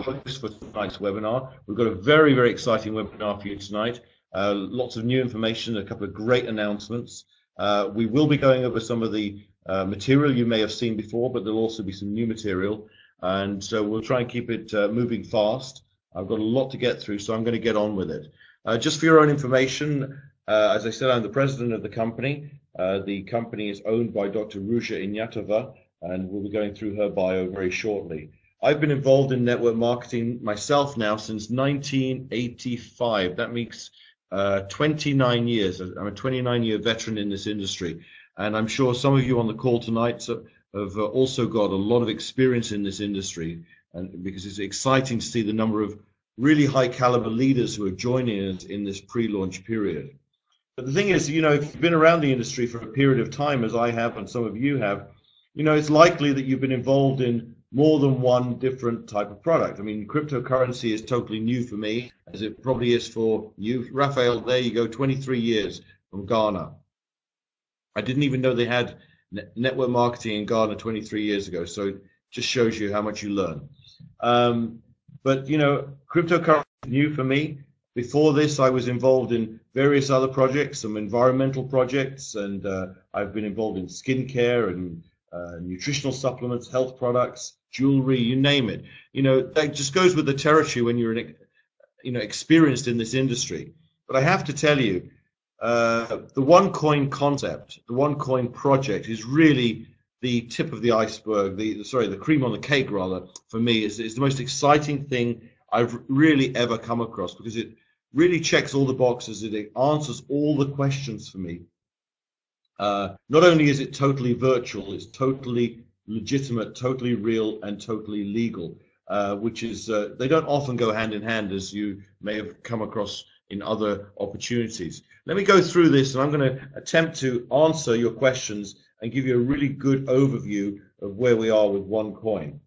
host for tonight's webinar. We've got a very, very exciting webinar for you tonight. Lots of new information, a couple of great announcements. We will be going over some of the material you may have seen before, but there'll also be some new material. And so we'll try and keep it moving fast. I've got a lot to get through, so I'm going to get on with it. Just for your own information, as I said, I'm the president of the company. The company is owned by Dr. Ruja Ignatova, and we'll be going through her bio very shortly. I've been involved in network marketing myself now since 1985. That makes 29 years. I'm a 29-year veteran in this industry, and I'm sure some of you on the call tonight have also got a lot of experience in this industry, and because it's exciting to see the number of really high caliber leaders who are joining us in this pre-launch period. But the thing is, you know, if you've been around the industry for a period of time, as I have and some of you have, you know, it's likely that you've been involved in more than one different type of product. I mean, cryptocurrency is totally new for me, as it probably is for you. Raphael, there you go, 23 years from Ghana. I didn't even know they had network marketing in Ghana 23 years ago, so it just shows you how much you learn. But, you know, cryptocurrency is new for me. Before this, I was involved in various other projects, some environmental projects, and I've been involved in skincare and nutritional supplements, health products, jewelry, you name it. You know, that just goes with the territory when you're, experienced in this industry. But I have to tell you, the OneCoin concept, the OneCoin project is really the tip of the iceberg, the cream on the cake, rather, for me. Is the most exciting thing I've really ever come across, because it really checks all the boxes. It answers all the questions for me. Not only is it totally virtual, it's totally legitimate, totally real, and totally legal, which is, they don't often go hand in hand, as you may have come across in other opportunities. Let me go through this, and I'm going to attempt to answer your questions and give you a really good overview of where we are with OneCoin.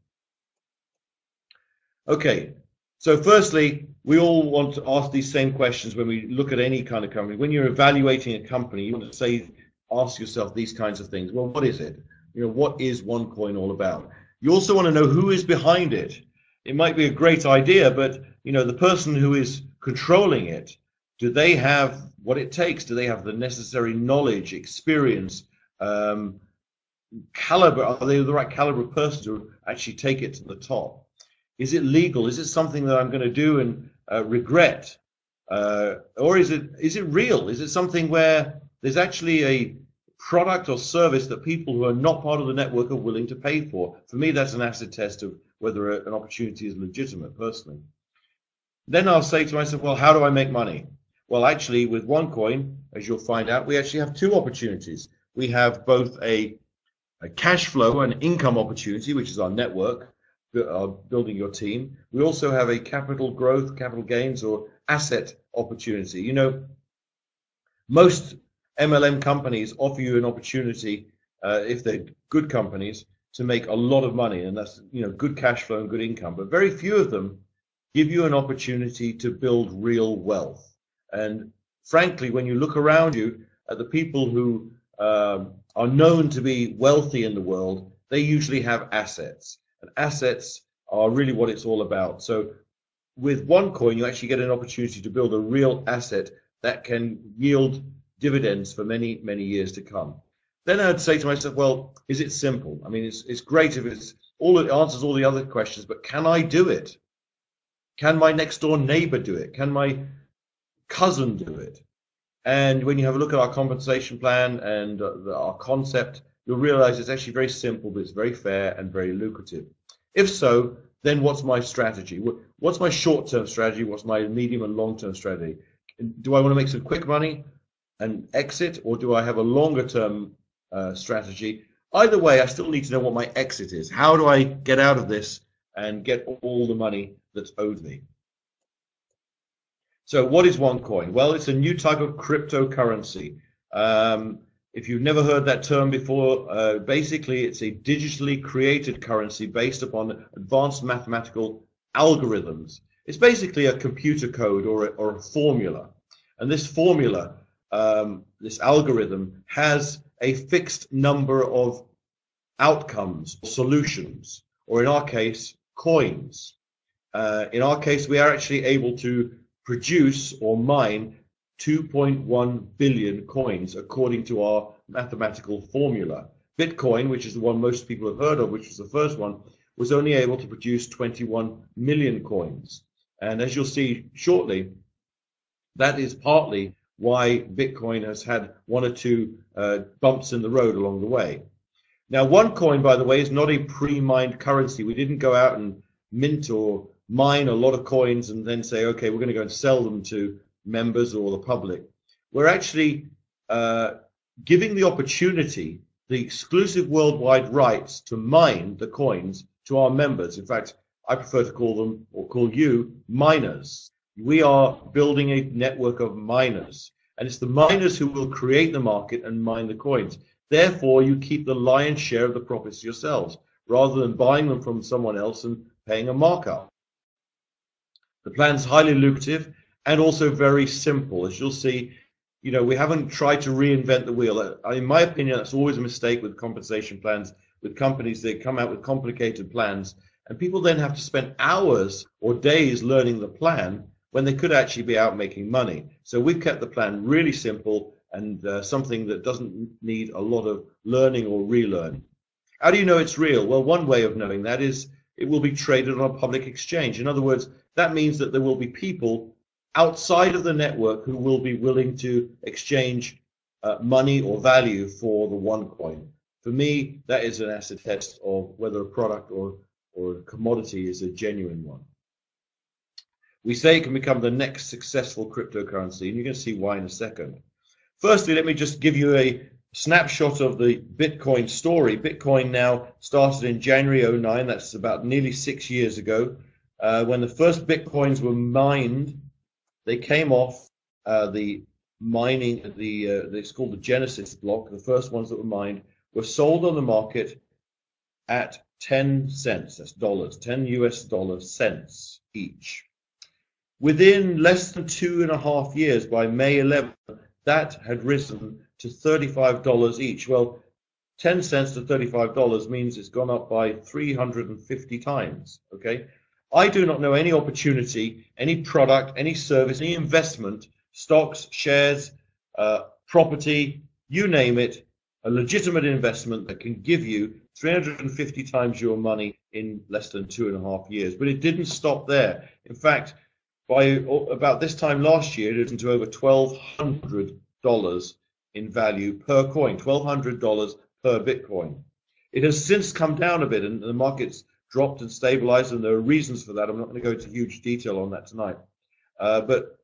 Okay, so firstly, we all want to ask these same questions when we look at any kind of company. When you're evaluating a company, you want to ask yourself these kinds of things. Well, what is it? You know, what is OneCoin all about? You also want to know who is behind it. It might be a great idea, but, you know, the person who is controlling it, do they have what it takes? Do they have the necessary knowledge, experience, caliber? Are they the right caliber of person to actually take it to the top? Is it legal? Is it something that I'm going to do and regret? Or is it real? Is it something where there's actually a product or service that people who are not part of the network are willing to pay for? For me, that's an acid test of whether an opportunity is legitimate, personally. Then I'll say to myself, well, how do I make money? Well, actually, with OneCoin, as you'll find out, we actually have two opportunities. We have both a cash flow and income opportunity, which is our network, building your team. We also have a capital growth, capital gains, or asset opportunity. You know, most MLM companies offer you an opportunity, if they're good companies, to make a lot of money, and that's, you know, good cash flow and good income. But very few of them give you an opportunity to build real wealth. And frankly, when you look around you at the people who are known to be wealthy in the world, they usually have assets. And assets are really what it's all about. So with OneCoin, you actually get an opportunity to build a real asset that can yield dividends for many, many years to come. Then I'd say to myself, well, is it simple? I mean, it's great if it answers all the other questions, but can I do it? Can my next door neighbor do it? Can my cousin do it? And when you have a look at our compensation plan and our concept, you'll realize it's actually very simple, but it's very fair and very lucrative. If so, then what's my strategy? What's my short-term strategy? What's my medium and long-term strategy? Do I want to make some quick money and exit, or do I have a longer-term strategy? Either way, I still need to know what my exit is. How do I get out of this and get all the money that's owed me? So what is OneCoin? Well, it's a new type of cryptocurrency. If you've never heard that term before, basically it's a digitally created currency based upon advanced mathematical algorithms. It's basically a computer code or a formula. And this formula, this algorithm, has a fixed number of outcomes, solutions, or in our case, coins. In our case, we are actually able to produce or mine 2.1 billion coins according to our mathematical formula. Bitcoin, which is the one most people have heard of, which was the first one, was only able to produce 21 million coins. And as you'll see shortly, that is partly why Bitcoin has had one or two bumps in the road along the way. Now, OneCoin, by the way, is not a pre-mined currency. We didn't go out and mint or mine a lot of coins and then say, okay, we're going to go and sell them to members or the public. We're actually giving the opportunity, the exclusive worldwide rights to mine the coins to our members. In fact, I prefer to call them, or call you, miners. We are building a network of miners, and it's the miners who will create the market and mine the coins. Therefore, you keep the lion's share of the profits yourselves, rather than buying them from someone else and paying a markup. The plan's highly lucrative and also very simple. As you'll see, you know, we haven't tried to reinvent the wheel. In my opinion, that's always a mistake with compensation plans, with companies. They come out with complicated plans, and people then have to spend hours or days learning the plan when they could actually be out making money. So we've kept the plan really simple and something that doesn't need a lot of learning or relearning. How do you know it's real? Well, one way of knowing that is it will be traded on a public exchange. In other words, that means that there will be people outside of the network who will be willing to exchange money or value for the OneCoin. For me, that is an acid test of whether a product or a commodity is a genuine one. We say it can become the next successful cryptocurrency, and you're going to see why in a second. Firstly, let me just give you a snapshot of the Bitcoin story. Bitcoin now started in January 2009. That's about nearly 6 years ago. When the first Bitcoins were mined, they came off the mining, it's called the Genesis block. The first ones that were mined were sold on the market at 10 cents, that's dollars, 10 US dollar cents each. Within less than 2.5 years, by May 11th, that had risen to $35 each. Well, 10 cents to $35 means it's gone up by 350 times, okay? I do not know any opportunity, any product, any service, any investment, stocks, shares, property, you name it, a legitimate investment that can give you 350 times your money in less than 2.5 years. But it didn't stop there. In fact, by about this time last year, it was into over $1,200 in value per coin, $1,200 per Bitcoin. It has since come down a bit, and the market's dropped and stabilized, and there are reasons for that. I'm not going to go into huge detail on that tonight. But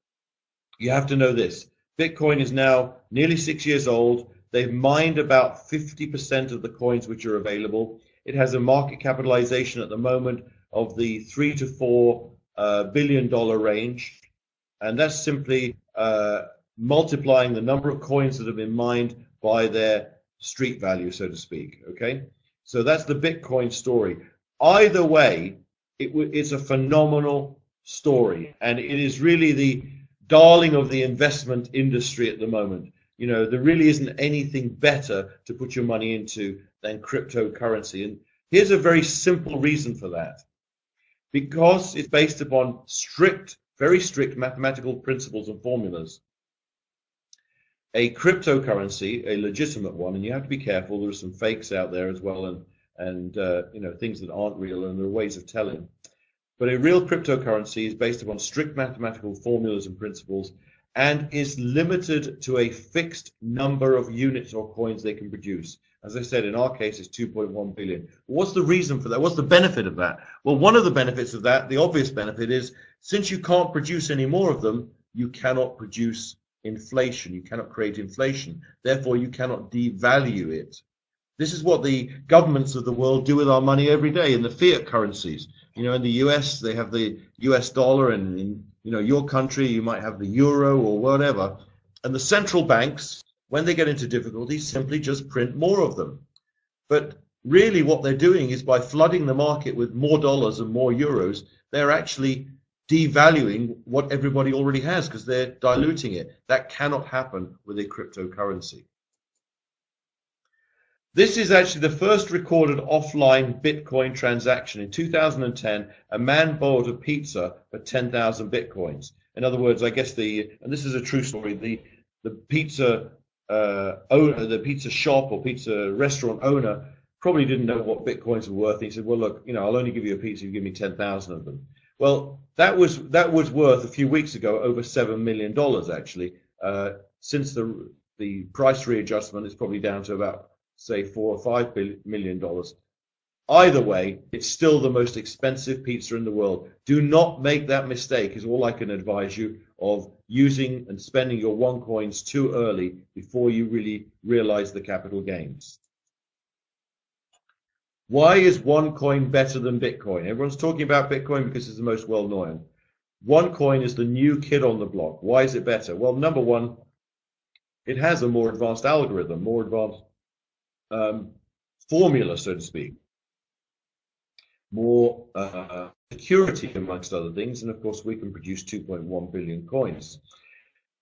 you have to know this. Bitcoin is now nearly 6 years old. They've mined about 50% of the coins which are available. It has a market capitalization at the moment of the $3 to $4 billion range, and that's simply multiplying the number of coins that have been mined by their street value, so to speak. Okay, so that's the Bitcoin story. Either way, it's a phenomenal story, and it is really the darling of the investment industry at the moment. You know, there really isn't anything better to put your money into than cryptocurrency, and here's a very simple reason for that. Because it's based upon strict, very strict mathematical principles and formulas. A cryptocurrency, a legitimate one, and you have to be careful, there are some fakes out there as well, and you know, things that aren't real, and there are ways of telling. But a real cryptocurrency is based upon strict mathematical formulas and principles, and is limited to a fixed number of units or coins they can produce. As I said, in our case, it's 2.1 billion. What's the reason for that? What's the benefit of that? Well, one of the benefits of that, the obvious benefit, is since you can't produce any more of them, you cannot produce inflation. You cannot create inflation. Therefore, you cannot devalue it. This is what the governments of the world do with our money every day in the fiat currencies. You know, in the US, they have the US dollar, and in, you know, your country, you might have the euro or whatever. And the central banks, when they get into difficulty, simply just print more of them. But really what they're doing is, by flooding the market with more dollars and more euros, they're actually devaluing what everybody already has, because they're diluting it. That cannot happen with a cryptocurrency. This is actually the first recorded offline Bitcoin transaction. In 2010, a man bought a pizza for 10,000 Bitcoins. In other words, I guess and this is a true story, the pizza owner, the pizza shop or pizza restaurant owner probably didn't know what Bitcoins were worth. He said, well, look, I'll only give you a pizza if you give me 10,000 of them. Well, that was worth a few weeks ago over $7 million actually. Since the price readjustment, it's probably down to about, say, $4 or $5 million. Either way, it's still the most expensive pizza in the world. Do not make that mistake, is all I can advise you, of using and spending your OneCoins too early before you really realize the capital gains. Why is OneCoin better than Bitcoin? Everyone's talking about Bitcoin because it's the most well-known. OneCoin is the new kid on the block. Why is it better? Well, number one, it has a more advanced algorithm, more advanced formula, so to speak, more security, amongst other things, and of course we can produce 2.1 billion coins.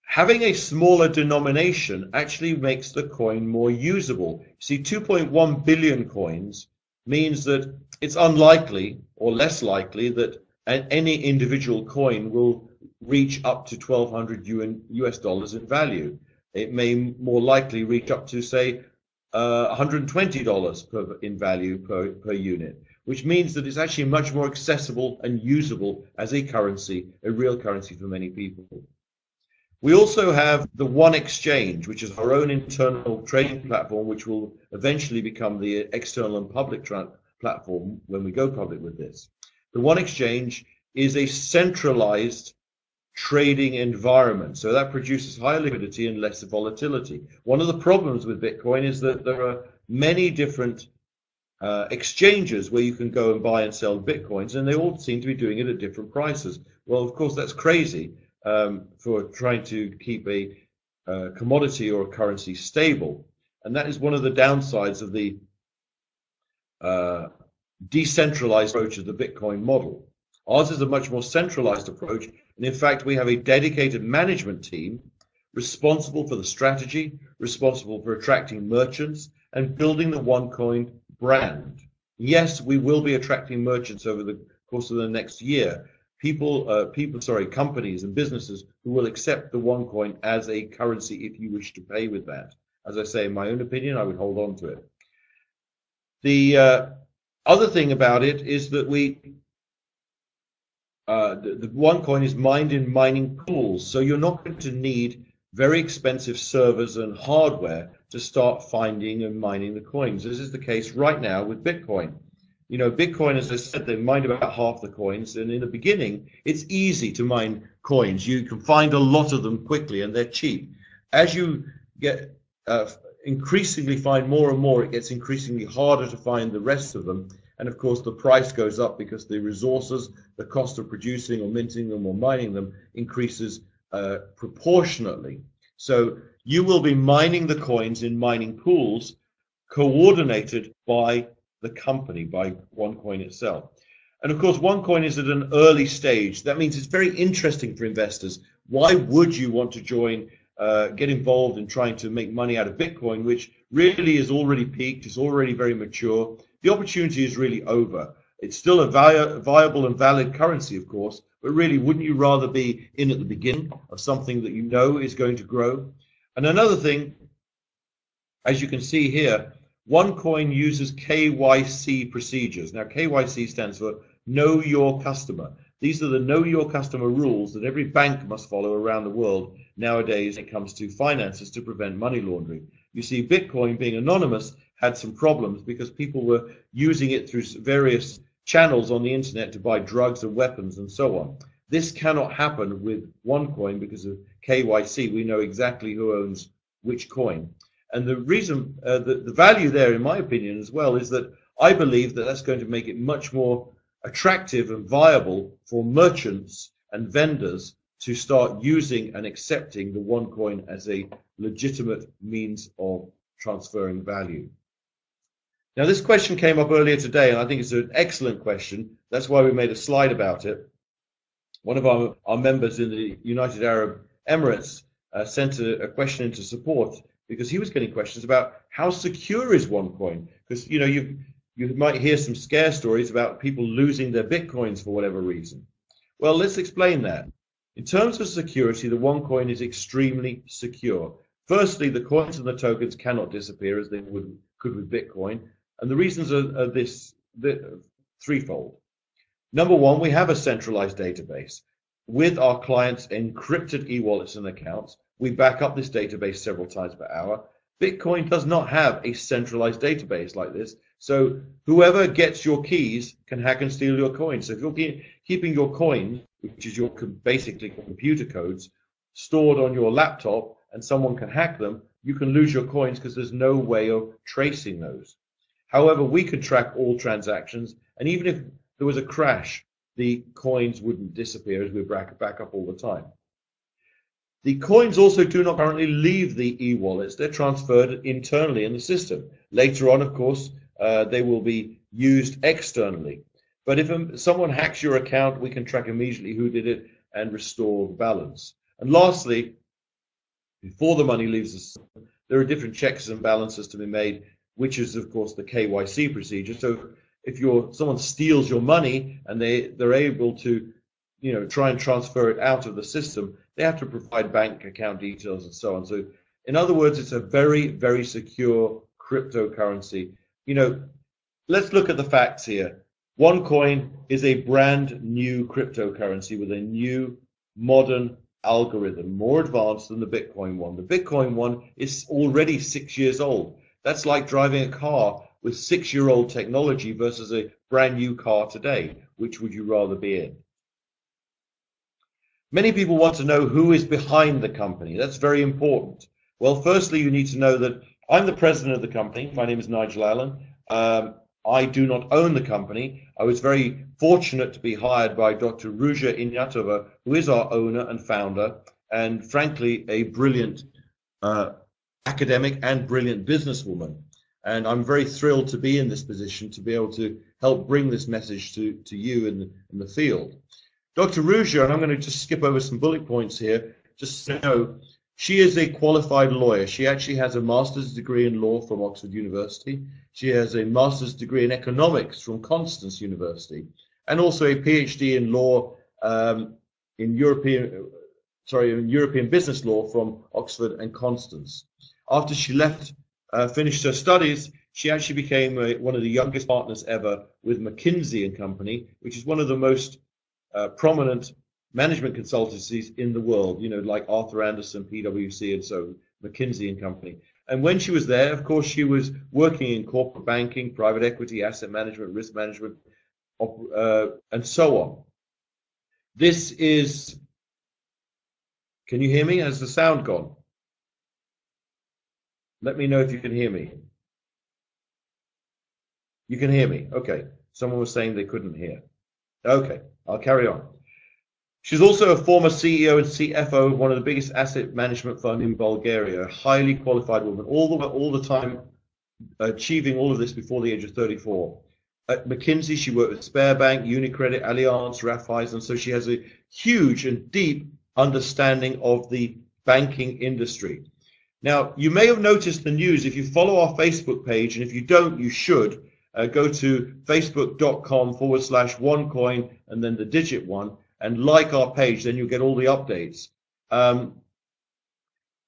Having a smaller denomination actually makes the coin more usable. See, 2.1 billion coins means that it's unlikely or less likely that any individual coin will reach up to 1,200 US dollars in value. It may more likely reach up to, say, $120 in value per unit, which means that it's actually much more accessible and usable as a currency, a real currency for many people. We also have the One Exchange, which is our own internal trading platform, which will eventually become the external and public platform when we go public with this. The One Exchange is a centralized trading environment, so that produces higher liquidity and less volatility. One of the problems with Bitcoin is that there are many different exchanges where you can go and buy and sell Bitcoins, and they all seem to be doing it at different prices. Well, of course, that's crazy for trying to keep a commodity or a currency stable, and that is one of the downsides of the decentralized approach of the Bitcoin model. Ours is a much more centralized approach, and in fact, we have a dedicated management team responsible for the strategy, responsible for attracting merchants, and building the OneCoin brand. Yes, we will be attracting merchants over the course of the next year. Companies and businesses who will accept the OneCoin as a currency if you wish to pay with that. As I say, in my own opinion, I would hold on to it. The other thing about it is that the OneCoin is mined in mining pools, so you're not going to need very expensive servers and hardware to start finding and mining the coins. This is the case right now with Bitcoin. Bitcoin, as I said, they mined about half the coins, and in the beginning, it's easy to mine coins. You can find a lot of them quickly, and they're cheap. As you get increasingly find more and more, it gets increasingly harder to find the rest of them. And of course, the price goes up because the resources, the cost of producing or minting them or mining them increases proportionately. So you will be mining the coins in mining pools coordinated by the company, by OneCoin itself. And of course, OneCoin is at an early stage. That means it's very interesting for investors. Why would you want to join, get involved in trying to make money out of Bitcoin, which really is already peaked, it's already very mature. The opportunity is really over. It's still a viable and valid currency, of course, but really, wouldn't you rather be in at the beginning of something that you know is going to grow? And another thing, as you can see here, OneCoin uses KYC procedures. Now, KYC stands for Know Your Customer. These are the Know Your Customer rules that every bank must follow around the world nowadays when it comes to finances to prevent money laundering. You see, Bitcoin, being anonymous, had some problems because people were using it through various channels on the internet to buy drugs and weapons and so on. This cannot happen with OneCoin because of KYC. We know exactly who owns which coin. And the reason, the value there, in my opinion, as well, is that I believe that that's going to make it much more attractive and viable for merchants and vendors to start using and accepting the OneCoin as a legitimate means of transferring value. Now, this question came up earlier today, and I think it's an excellent question. That's why we made a slide about it. One of our members in the United Arab Emirates sent a question into support. because he was getting questions about how secure is OneCoin, because you might hear some scare stories about people losing their Bitcoins for whatever reason. Well, let's explain that. In terms of security, the OneCoin is extremely secure. Firstly, the coins and the tokens cannot disappear as they could with Bitcoin, and the reasons are threefold. Number one, we have a centralized database. With our clients' encrypted e-wallets and accounts, we back up this database several times per hour. Bitcoin does not have a centralized database like this, so whoever gets your keys can hack and steal your coins. So if you're keeping your coin, which is your basically computer codes, stored on your laptop and someone can hack them, you can lose your coins because there's no way of tracing those. However, we can track all transactions, and even if there was a crash, the coins wouldn't disappear as we back up all the time. The coins also do not currently leave the e-wallets. They're transferred internally in the system. Later on, of course, they will be used externally. But if someone hacks your account, we can track immediately who did it and restore the balance. And lastly, before the money leaves the system, there are different checks and balances to be made, which is, of course, the KYC procedure. So if someone steals your money and they're able to try and transfer it out of the system, they have to provide bank account details and so on. So in other words, it's a very, very secure cryptocurrency. Let's look at the facts here. OneCoin is a brand new cryptocurrency with a new modern algorithm, more advanced than the Bitcoin one. The Bitcoin one is already 6 years old. That's like driving a car with 6-year-old technology versus a brand new car today. Which would you rather be in? Many people want to know who is behind the company. That's very important. Well, firstly, you need to know that I'm the president of the company. My name is Nigel Allen. I do not own the company. I was very fortunate to be hired by Dr. Ruja Ignatova, who is our owner and founder, and frankly, a brilliant academic and brilliant businesswoman. And I'm very thrilled to be in this position to be able to help bring this message to you in the field. Dr. Ruja, and I'm going to just skip over some bullet points here, just so you know, she is a qualified lawyer. She actually has a master's degree in law from Oxford University. She has a master's degree in economics from Constance University, and also a PhD in law in European business law from Oxford and Constance. After she finished her studies, she actually became one of the youngest partners ever with McKinsey & Company, which is one of the most prominent management consultancies in the world, like Arthur Andersen, PwC, and so McKinsey & Company. And when she was there, of course, she was working in corporate banking, private equity, asset management, risk management, and so on. This is, can you hear me? Has the sound gone? Let me know if you can hear me. You can hear me. Okay. Someone was saying they couldn't hear. Okay, I'll carry on. She's also a former CEO and CFO of one of the biggest asset management funds in Bulgaria, a highly qualified woman, all the time achieving all of this before the age of 34. At McKinsey, she worked with Sberbank, UniCredit, Allianz, Raiffeisen, so she has a huge and deep understanding of the banking industry. Now, you may have noticed the news if you follow our Facebook page, and if you don't, you should. Go to facebook.com/OneCoin and then the digit 1 and like our page, then you'll get all the updates.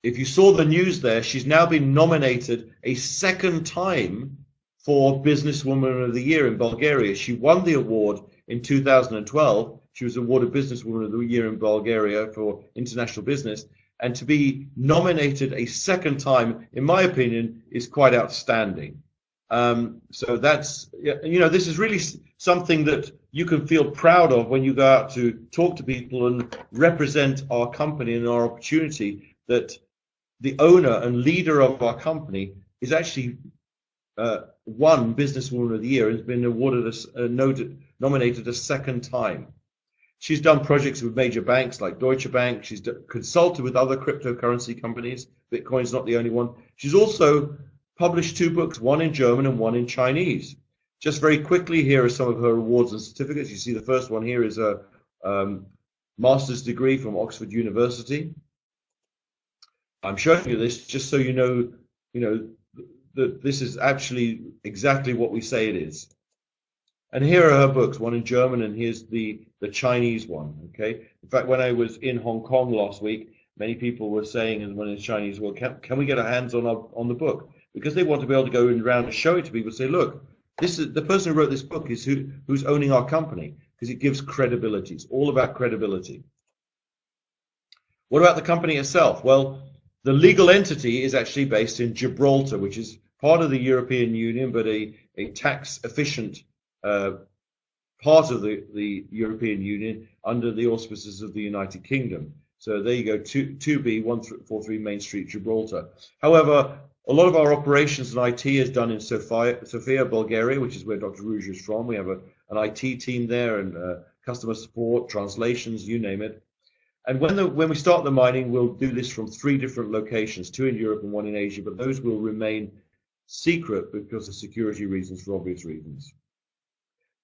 If you saw the news there, she's now been nominated a second time for Businesswoman of the Year in Bulgaria. She won the award in 2012. She was awarded Businesswoman of the Year in Bulgaria for international business. And to be nominated a second time, in my opinion, is quite outstanding. So that's, this is really something that you can feel proud of when you go out to talk to people and represent our company and our opportunity, that the owner and leader of our company is actually won Businesswoman of the Year and has been awarded nominated a second time. She's done projects with major banks like Deutsche Bank. She's consulted with other cryptocurrency companies. Bitcoin's not the only one. She's also published 2 books, one in German and one in Chinese. Just very quickly, here are some of her awards and certificates. You see the first one here is a master's degree from Oxford University. I'm showing you this just so you know that this is actually exactly what we say it is. And here are her books, one in German, and here's the Chinese one. Okay. In fact, when I was in Hong Kong last week, many people were saying, and when it's Chinese, well, can we get our hands on the book? Because they want to be able to go around and show it to people, say, look, this is the person who wrote this book is who's owning our company, because it gives credibility. It's all about credibility. What about the company itself? Well, the legal entity is actually based in Gibraltar, which is part of the European Union, but a tax efficient part of the European Union under the auspices of the United Kingdom. So there you go, 2B 143 Main Street, Gibraltar. However, a lot of our operations and IT is done in Sofia, Bulgaria, which is where Dr. Rouge is from. We have an IT team there and customer support, translations, you name it. And when we start the mining, we'll do this from 3 different locations, 2 in Europe and 1 in Asia, but those will remain secret because of security reasons, for obvious reasons.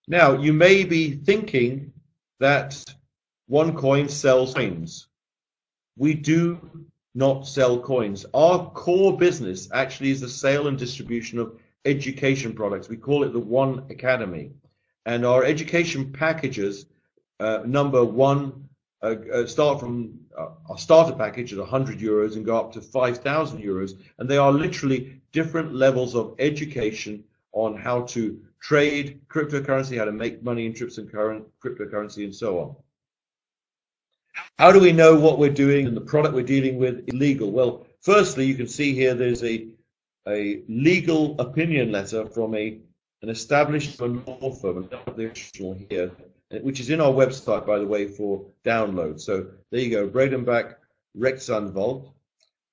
Now, you may be thinking that OneCoin sells coins. We do not sell coins. Our core business actually is the sale and distribution of education products. We call it the One Academy. And our education packages, number 1, start from our starter package at 100 euros and go up to 5,000 euros. And they are literally different levels of education on how to trade cryptocurrency, how to make money in cryptocurrency, and so on. How do we know what we're doing and the product we're dealing with is legal? Well, firstly, you can see here there's a legal opinion letter from an established law firm, and the original here, which is in our website, by the way, for download. So there you go, Bredenbach Rechtsanwalt,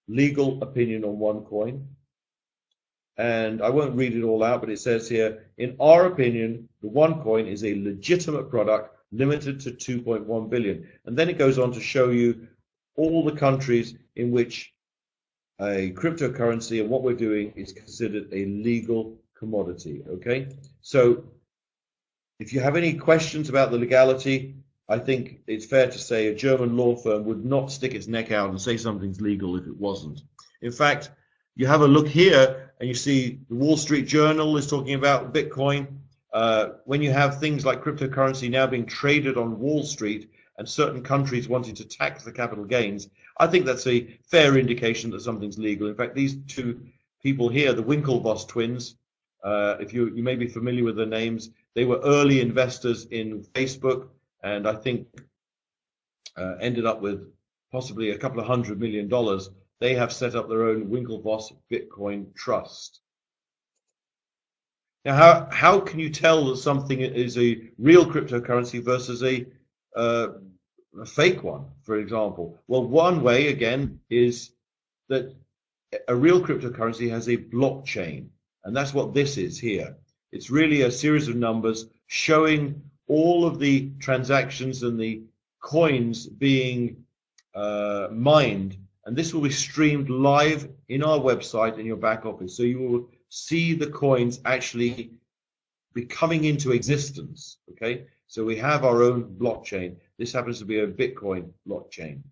legal opinion on OneCoin. And I won't read it all out, but it says here, in our opinion, the OneCoin is a legitimate product limited to 2.1 billion. And then it goes on to show you all the countries in which a cryptocurrency and what we're doing is considered a legal commodity. Okay, so if you have any questions about the legality, I think it's fair to say a German law firm would not stick its neck out and say something's legal if it wasn't. In fact, you have a look here and you see the Wall Street Journal is talking about Bitcoin. When you have things like cryptocurrency now being traded on Wall Street and certain countries wanting to tax the capital gains, I think that's a fair indication that something's legal. In fact, these 2 people here, the Winklevoss twins, if you may be familiar with their names, they were early investors in Facebook, and I think ended up with possibly a couple of $100 million. They have set up their own Winklevoss Bitcoin Trust. Now, how can you tell that something is a real cryptocurrency versus a fake one, for example? Well, one way, again, is that a real cryptocurrency has a blockchain, and that's what this is here. It's really a series of numbers showing all of the transactions and the coins being mined, and this will be streamed live in our website in your back office. So you will see the coins actually be coming into existence. Okay, so we have our own blockchain. This happens to be a Bitcoin blockchain.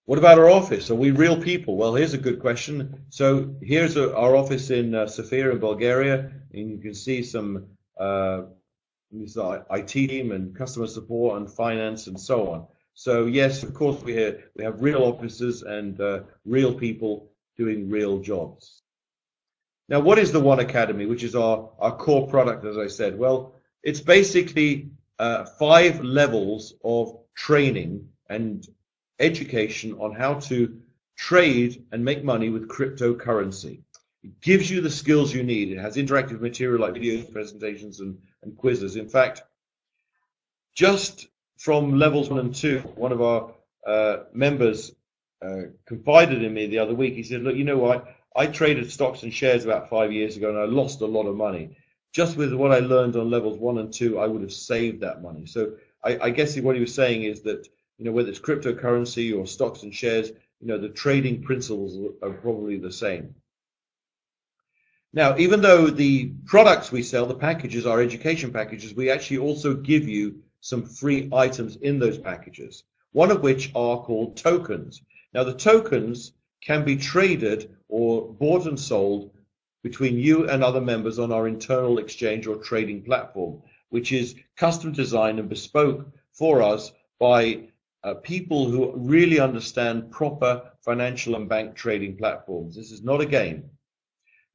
What about our office? Are we real people? Well, here's a good question. So here's our office in Sofia in Bulgaria, and you can see some IT team and customer support and finance and so on. So yes, of course we have real officers and real people doing real jobs. Now, what is the One Academy, which is our core product, as I said? Well, it's basically 5 levels of training and education on how to trade and make money with cryptocurrency. It gives you the skills you need. It has interactive material like videos, presentations, and quizzes. In fact, just from levels 1 and 2, one of our members confided in me the other week. He said, look, you know what? I traded stocks and shares about 5 years ago and I lost a lot of money. Just with what I learned on levels 1 and 2, I would have saved that money. So I guess what he was saying is that, you know, whether it's cryptocurrency or stocks and shares, you know, the trading principles are probably the same. Now, even though the products we sell, the packages, are education packages, we actually also give you some free items in those packages, one of which are called tokens. Now, the tokens can be traded or bought and sold between you and other members on our internal exchange or trading platform, which is custom designed and bespoke for us by people who really understand proper financial and bank trading platforms. This is not a game.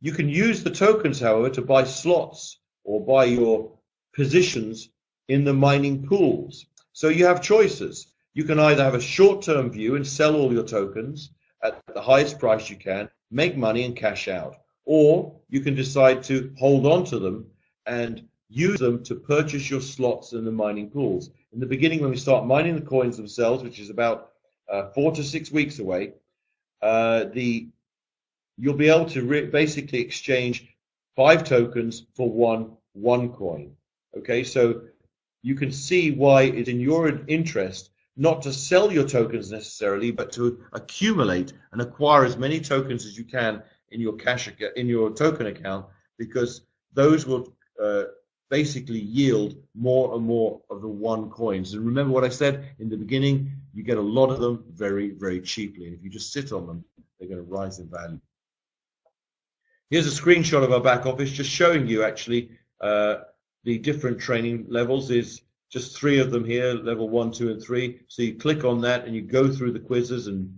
You can use the tokens, however, to buy slots or buy your positions in the mining pools. So you have choices. You can either have a short-term view and sell all your tokens at the highest price you can, make money and cash out. Or you can decide to hold on to them and use them to purchase your slots in the mining pools. In the beginning, when we start mining the coins themselves, which is about 4 to 6 weeks away, you'll be able to basically exchange 5 tokens for one coin. Okay, so you can see why it's in your interest not to sell your tokens necessarily, but to accumulate and acquire as many tokens as you can in your token account, because those will basically yield more and more of the one coins. And remember what I said in the beginning, you get a lot of them very, very cheaply. And if you just sit on them, they're going to rise in value. Here's a screenshot of our back office, just showing you actually the different training levels. Is just 3 of them here, level 1, 2, and 3. So you click on that and you go through the quizzes and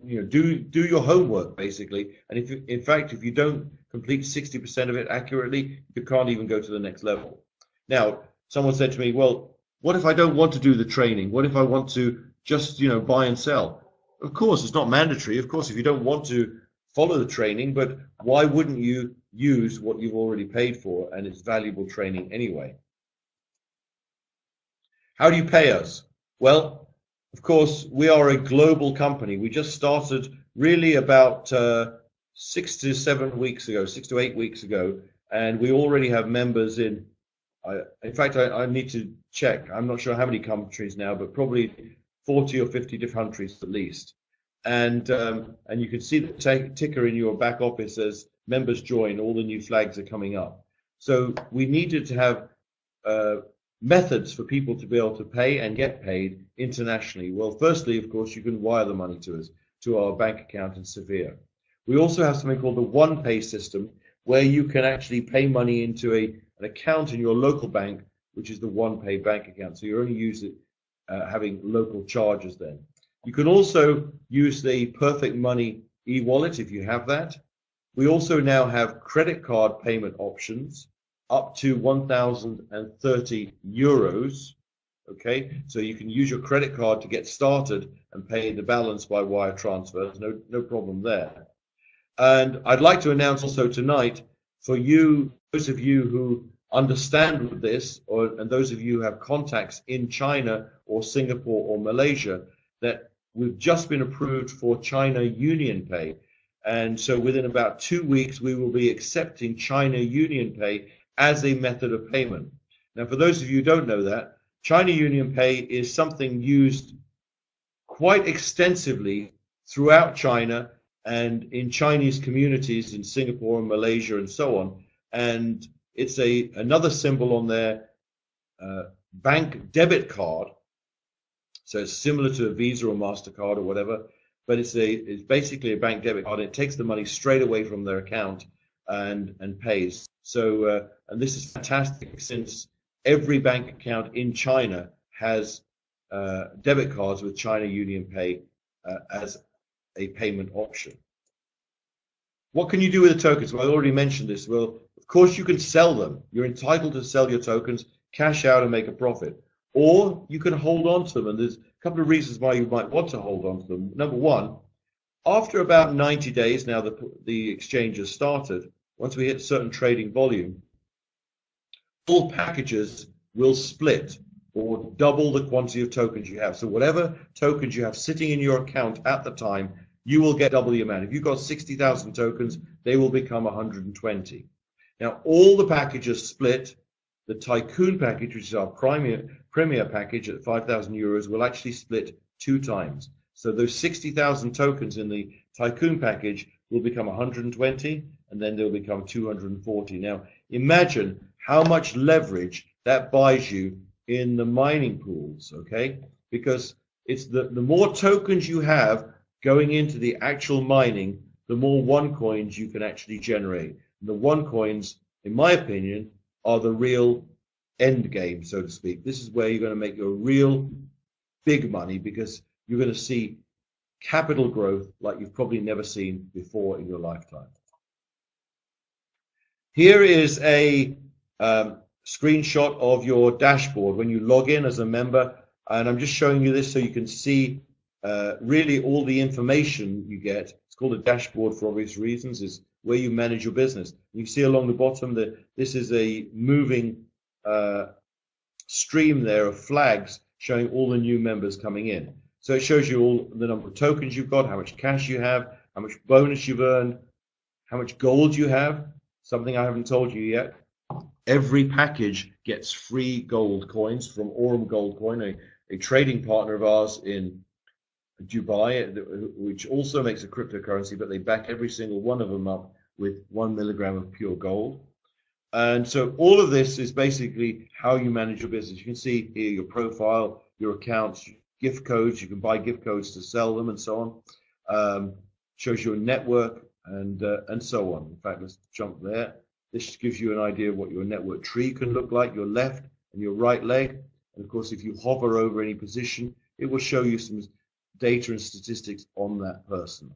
you know, do your homework basically. And if in fact if you don't complete 60% of it accurately, you can't even go to the next level. Now, someone said to me, well, what if I don't want to do the training? What if I want to just, you know, buy and sell? Of course, it's not mandatory. Of course, if you don't want to follow the training, but why wouldn't you use what you've already paid for, and it's valuable training anyway? How do you pay us? Well, of course, we are a global company. We just started really about 6 to 8 weeks ago, and we already have members in fact, I need to check. I'm not sure how many countries now, but probably 40 or 50 different countries at least. And you can see the ticker in your back office as members join. All the new flags are coming up. So we needed to have methods for people to be able to pay and get paid internationally. Well, firstly, of course, you can wire the money to us, to our bank account in Sevilla. We also have something called the OnePay system, where you can actually pay money into an account in your local bank, which is the OnePay bank account. So you only use it having local charges then. You can also use the Perfect Money e-wallet if you have that. We also now have credit card payment options up to 1,030 euros. Okay, so you can use your credit card to get started and pay the balance by wire transfer. There's no problem there. And I'd like to announce also tonight, for you, those of you who understand this, and those of you who have contacts in China or Singapore or Malaysia, that we've just been approved for China UnionPay. And so within about 2 weeks, we will be accepting China UnionPay as a method of payment. Now, for those of you who don't know that, China UnionPay is something used quite extensively throughout China and in Chinese communities in Singapore and Malaysia and so on. And it's another symbol on their bank debit card. So it's similar to a Visa or MasterCard or whatever, but it's basically a bank debit card. It takes the money straight away from their account and pays. So, and this is fantastic, since every bank account in China has debit cards with China UnionPay as a payment option. What can you do with the tokens? Well, I already mentioned this. Well, of course, you can sell them. You're entitled to sell your tokens, cash out and make a profit. Or you can hold on to them. And there's a couple of reasons why you might want to hold on to them. Number one, after about 90 days, now the exchange has started, once we hit a certain trading volume, all packages will split or double the quantity of tokens you have. So whatever tokens you have sitting in your account at the time, you will get double the amount. If you've got 60,000 tokens, they will become 120. Now, all the packages split. The Tycoon package, which is our premier package at 5,000 euros, will actually split 2 times. So those 60,000 tokens in the Tycoon package will become 120, and then they'll become 240. Now, imagine how much leverage that buys you in the mining pools, okay? Because it's the more tokens you have, going into the actual mining, the more one coins you can actually generate. And the one coins, in my opinion, are the real end game, so to speak. This is where you're going to make your real big money, because you're going to see capital growth like you've probably never seen before in your lifetime. Here is a screenshot of your dashboard when you log in as a member, and I'm just showing you this so you can see really all the information you get. It's called a dashboard for obvious reasons, is where you manage your business. You see along the bottom that this is a moving stream there of flags showing all the new members coming in. So it shows you all the number of tokens you've got, how much cash you have, how much bonus you've earned, how much gold you have, something I haven't told you yet. Every package gets free gold coins from Aurum Gold Coin, a trading partner of ours in Dubai, which also makes a cryptocurrency, but they back every single one of them up with 1 milligram of pure gold. And so all of this is basically how you manage your business. You can see here your profile, your accounts, gift codes. You can buy gift codes to sell them and so on. Shows your network and so on. In fact, let's jump there. This gives you an idea of what your network tree can look like, your left and your right leg. And of course, if you hover over any position, it will show you some data and statistics on that person.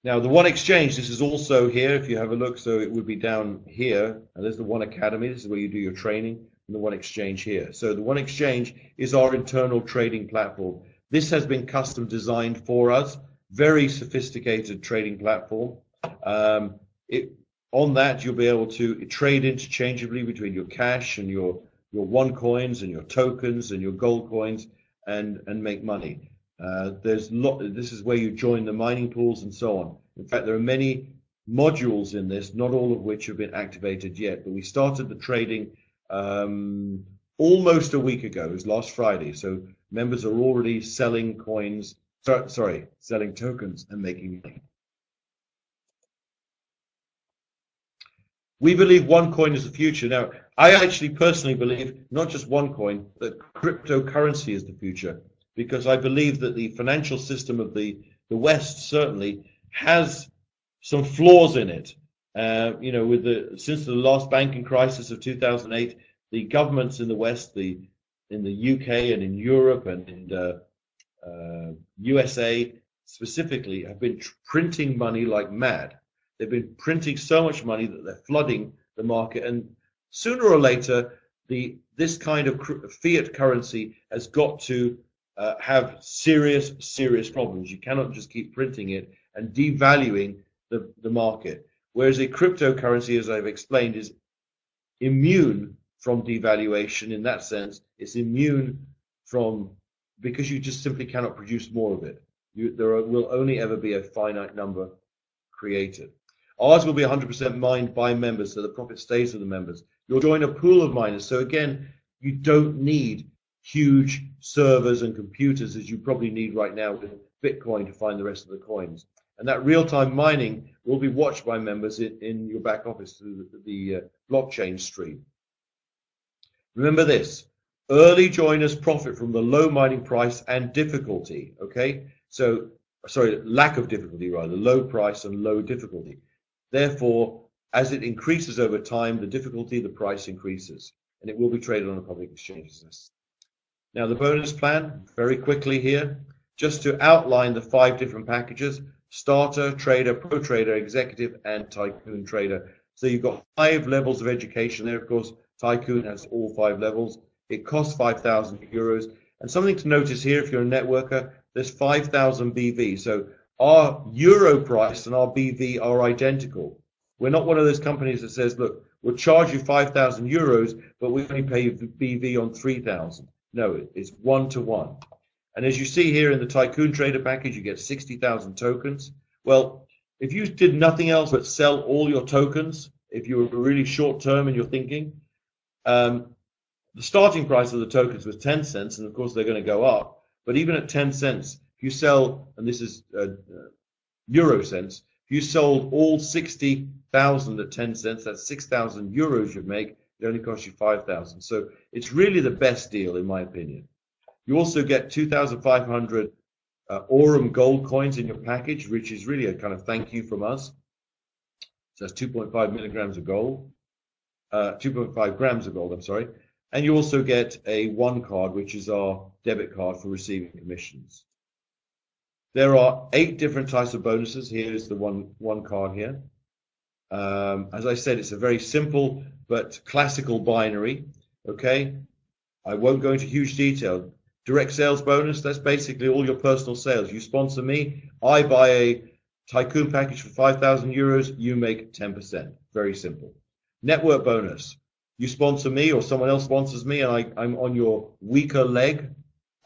Now, the One Exchange, this is also here, if you have a look, so it would be down here, and there's the One Academy, this is where you do your training, and the One Exchange here. So the One Exchange is our internal trading platform. This has been custom designed for us, very sophisticated trading platform. On that, you'll be able to trade interchangeably between your cash and your one coins and your tokens and your gold coins and make money. This is where you join the mining pools and so on. In fact, there are many modules in this, not all of which have been activated yet, but we started the trading almost a week ago. It was last Friday, so members are already selling coins, selling tokens and making money. We believe OneCoin is the future. Now, I actually personally believe not just OneCoin, that cryptocurrency is the future, because I believe that the financial system of the West certainly has some flaws in it. You know, since the last banking crisis of 2008, the governments in the West, in the UK and in Europe and in USA specifically, have been printing money like mad. They've been printing so much money that they're flooding the market, and sooner or later, this kind of fiat currency has got to have serious problems. You cannot just keep printing it and devaluing the market. Whereas a cryptocurrency, as I've explained, is immune from devaluation in that sense. It's immune because you just simply cannot produce more of it. There will only ever be a finite number created. Ours will be 100% mined by members, so the profit stays with the members. You'll join a pool of miners, so again, you don't need huge servers and computers as you probably need right now with Bitcoin to find the rest of the coins. And that real-time mining will be watched by members in your back office through the blockchain stream. Remember this, early joiners profit from the low mining price and difficulty, okay? So, sorry, lack of difficulty rather, low price and low difficulty. Therefore, as it increases over time, the difficulty, the price increases, and it will be traded on a public exchange. Now, the bonus plan, very quickly here, just to outline the 5 different packages: starter, trader, pro trader, executive, and tycoon trader. So you've got 5 levels of education there. Of course, tycoon has all 5 levels. It costs 5,000 euros. And something to notice here, if you're a networker, there's 5,000 BV. So our euro price and our BV are identical. We're not one of those companies that says, look, we'll charge you 5,000 euros, but we only pay you BV on 3,000. No, it's 1-to-1. And as you see here in the Tycoon Trader package, you get 60,000 tokens. Well, if you did nothing else but sell all your tokens, if you were really short term in your thinking, the starting price of the tokens was 10 cents, and of course they're going to go up. But even at 10 cents, if you sell, and this is euro cents, if you sold all 60,000 at 10 cents, that's 6,000 euros you'd make. It only costs you 5,000. So it's really the best deal, in my opinion. You also get 2,500 Aurum gold coins in your package, which is really a kind of thank you from us. So that's 2.5 milligrams of gold, 2.5 grams of gold, I'm sorry. And you also get a one card, which is our debit card for receiving commissions. There are 8 different types of bonuses. Here's the one card here. As I said, it's a very simple but classical binary. Okay, I won't go into huge detail. Direct sales bonus, that's basically all your personal sales. You sponsor me, I buy a Tycoon package for 5,000 euros, you make 10%. Very simple. Network bonus, you sponsor me or someone else sponsors me and I'm on your weaker leg.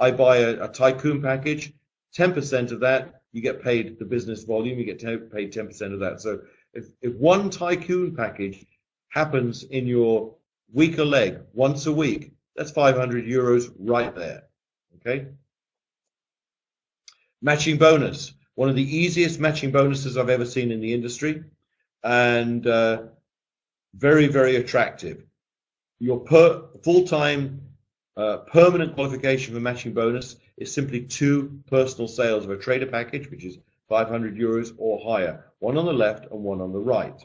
I buy a Tycoon package, 10% of that, you get paid the business volume, you get paid 10% of that. So if one Tycoon package happens in your weaker leg once a week, that's 500 euros right there. Okay. Matching bonus, one of the easiest matching bonuses I've ever seen in the industry, and very, very attractive. Your full-time permanent qualification for matching bonus is simply 2 personal sales of a trader package, which is 500 euros or higher, one on the left and one on the right.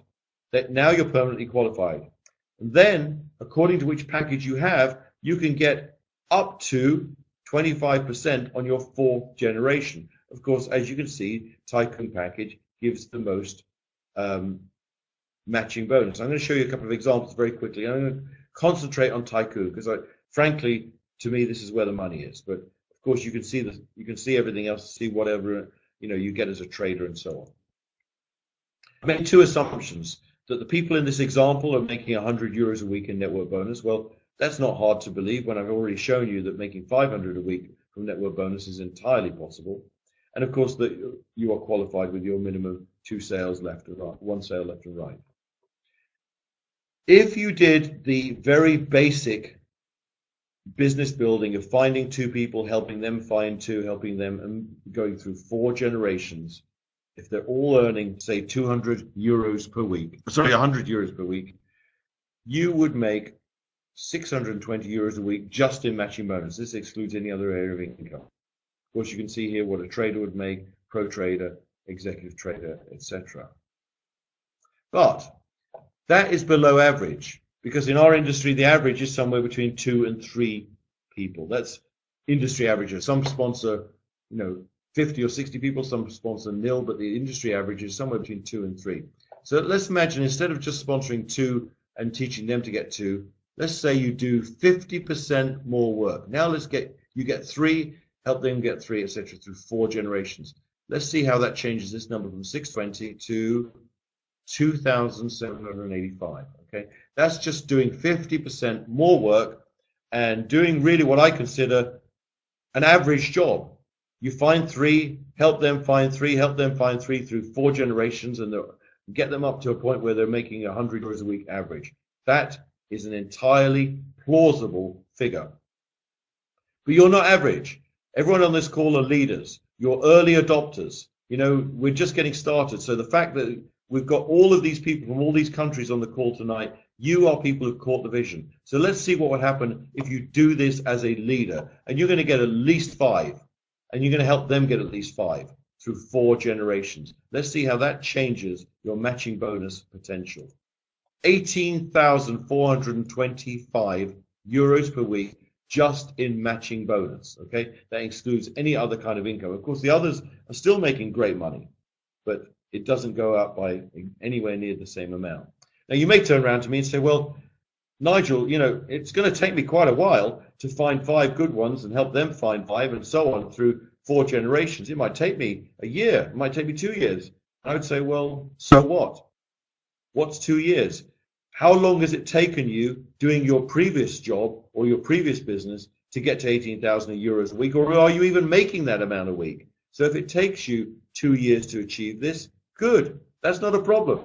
Now you're permanently qualified. And then, according to which package you have, you can get up to 25% on your 4th generation. Of course, as you can see, Tycoon package gives the most matching bonus. I'm going to show you a couple of examples very quickly. I'm going to concentrate on Tycoon because, frankly, to me, this is where the money is. But of course, you can see everything else, see whatever you get as a trader and so on. I made 2 assumptions that the people in this example are making 100 euros a week in network bonus. Well, that's not hard to believe when I've already shown you that making 500 a week from network bonus is entirely possible. And of course, that you are qualified with your minimum 2 sales left and right, 1 sale left and right. If you did the very basic business building of finding 2 people, helping them find 2, helping them, and going through 4 generations, if they're all earning, say, 200 euros per week, sorry, 100 euros per week, you would make 620 euros a week just in matching bonus. This excludes any other area of income. Of course, you can see here what a trader would make, pro trader, executive trader, etc. But that is below average because in our industry, the average is somewhere between 2 and 3 people. That's industry average. Some sponsor, 50 or 60 people, some sponsor nil, but the industry average is somewhere between 2 and 3. So let's imagine instead of just sponsoring 2 and teaching them to get 2, let's say you do 50% more work. Now you get 3, help them get 3, etc. through 4 generations. Let's see how that changes this number from 620 to 2,785. Okay, that's just doing 50% more work and doing really what I consider an average job. You find 3, help them find 3, help them find 3 through 4 generations, and get them up to a point where they're making 100 euros a week average. That is an entirely plausible figure. But you're not average. Everyone on this call are leaders. You're early adopters. We're just getting started. So the fact that we've got all of these people from all these countries on the call tonight, you are people who've caught the vision. So let's see what would happen if you do this as a leader. And you're going to get at least 5. And you're going to help them get at least 5 through 4 generations. Let's see how that changes your matching bonus potential. 18,425 euros per week just in matching bonus. Okay, that excludes any other kind of income. Of course, the others are still making great money, but it doesn't go up by anywhere near the same amount. Now, you may turn around to me and say, well, Nigel, it's going to take me quite a while to find 5 good ones and help them find 5 and so on through 4 generations. It might take me a year. It might take me 2 years. I would say, well, so what? What's 2 years? How long has it taken you doing your previous job or your previous business to get to 18,000 euros a week? Or are you even making that amount a week? So if it takes you 2 years to achieve this, good. That's not a problem.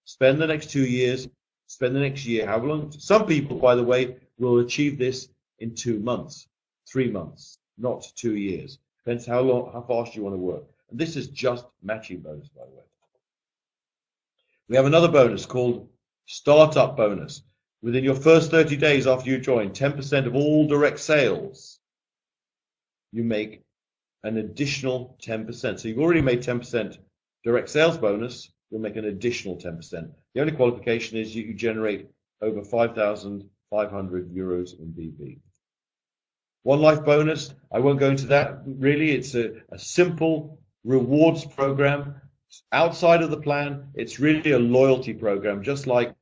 Spend the next 2 years, spend the next year, however long. Some people, by the way, will achieve this in 2 months, 3 months, not 2 years. Depends how fast you want to work. And this is just matching bonus, by the way. We have another bonus called Startup Bonus. Within your first 30 days after you join, 10% of all direct sales you make an additional 10%. So you've already made 10% direct sales bonus, you'll make an additional 10%. The only qualification is you generate over 5,500 euros in BV. One Life bonus, I won't go into that really. It's a simple rewards program. Outside of the plan, it's really a loyalty program, just like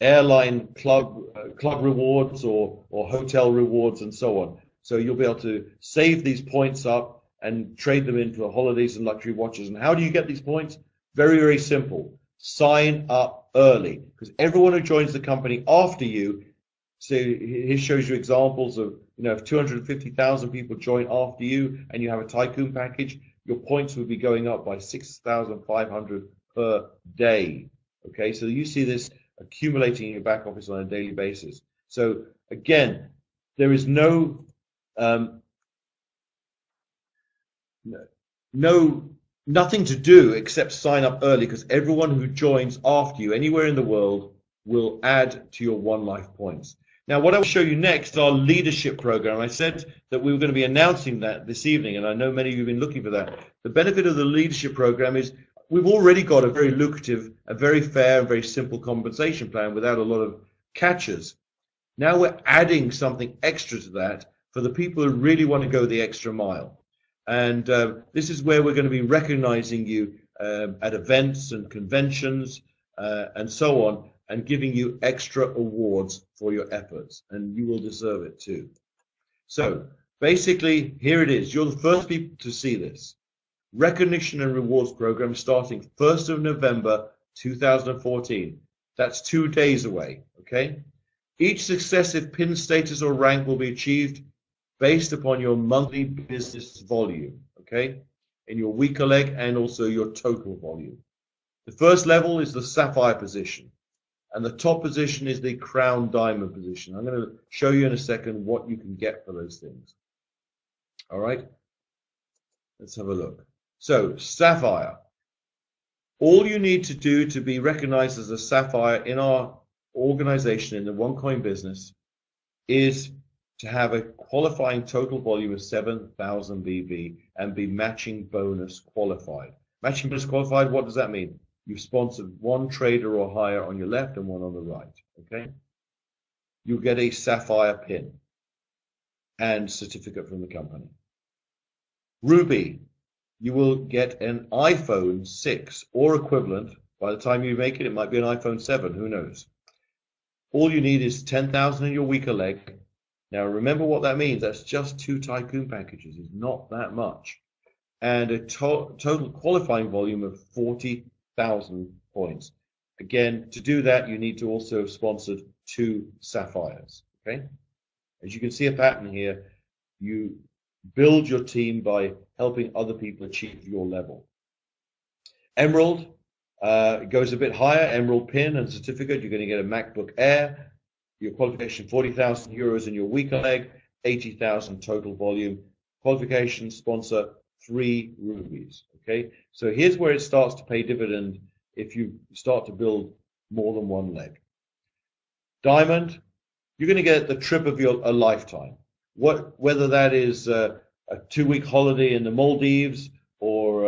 airline club rewards or hotel rewards and so on. So you'll be able to save these points up and trade them in for holidays and luxury watches. And how do you get these points? Very, very simple. Sign up early, because everyone who joins the company after you, so here shows you examples of, if 250,000 people join after you and you have a Tycoon package, your points would be going up by 6,500 per day. Okay, so you see this accumulating in your back office on a daily basis. So again, there is nothing to do except sign up early, because everyone who joins after you anywhere in the world will add to your One Life points. Now, what I will show you next is our leadership program. I said that we were going to be announcing that this evening, and I know many of you have been looking for that. The benefit of the leadership program is we've already got a very lucrative, a very fair, and very simple compensation plan without a lot of catches. Now we're adding something extra to that for the people who really want to go the extra mile. And this is where we're going to be recognizing you at events and conventions and so on, and giving you extra awards for your efforts, and you will deserve it too. So basically, here it is. You're the first people to see this. Recognition and rewards program starting 1st of November 2014. That's 2 days away, okay? Each successive pin status or rank will be achieved based upon your monthly business volume, okay? In your weaker leg and also your total volume. The first level is the Sapphire position, and the top position is the Crown Diamond position. I'm going to show you in a second what you can get for those things. All right, let's have a look. So, Sapphire. All you need to do to be recognized as a Sapphire in our organization, in the OneCoin business, is to have a qualifying total volume of 7,000 BV and be matching bonus qualified. Matching bonus qualified, what does that mean? You've sponsored one trader or higher on your left and one on the right, okay? You'll get a Sapphire pin and certificate from the company. Ruby, you will get an iPhone 6 or equivalent. By the time you make it, it might be an iPhone 7, who knows? All you need is 10,000 in your weaker leg. Now remember what that means. That's just 2 Tycoon packages. It's not that much. And a total qualifying volume of 40,000 points. Again, to do that, you need to also have sponsored 2 Sapphires. Okay? As you can see a pattern here, you build your team by helping other people achieve your level. Emerald goes a bit higher. Emerald pin and certificate. You're going to get a MacBook Air. Your qualification, 40,000 euros in your weaker leg, 80,000 total volume. Qualification, sponsor 3 rubies. Okay, so here's where it starts to pay dividend if you start to build more than one leg. Diamond, you're going to get the trip of a lifetime. Whether that is a 2-week holiday in the Maldives or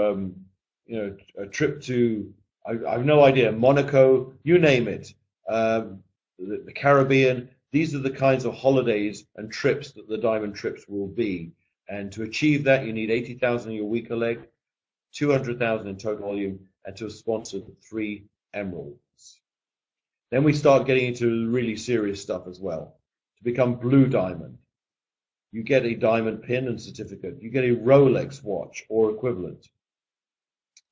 a trip to, I have no idea, Monaco, you name it. The Caribbean, these are the kinds of holidays and trips that the diamond trips will be. And to achieve that, you need 80,000 in your weaker leg, 200,000 in total volume, and to have sponsored 3 emeralds. Then we start getting into really serious stuff as well. To become blue diamond, you get a diamond pin and certificate. You get a Rolex watch or equivalent,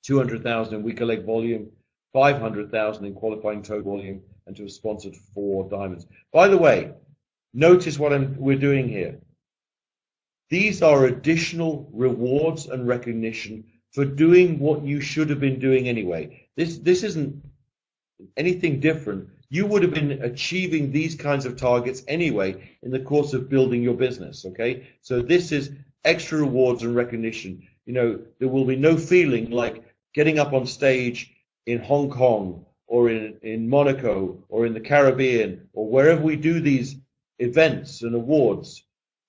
200,000 in weaker leg volume, 500,000 in qualifying total volume, and to have sponsored 4 diamonds. By the way, notice what we're doing here. These are additional rewards and recognition for doing what you should have been doing anyway. This isn't anything different. You would have been achieving these kinds of targets anyway in the course of building your business, okay? So this is extra rewards and recognition. There will be no feeling like getting up on stage in Hong Kong or in Monaco or in the Caribbean or wherever we do these events and awards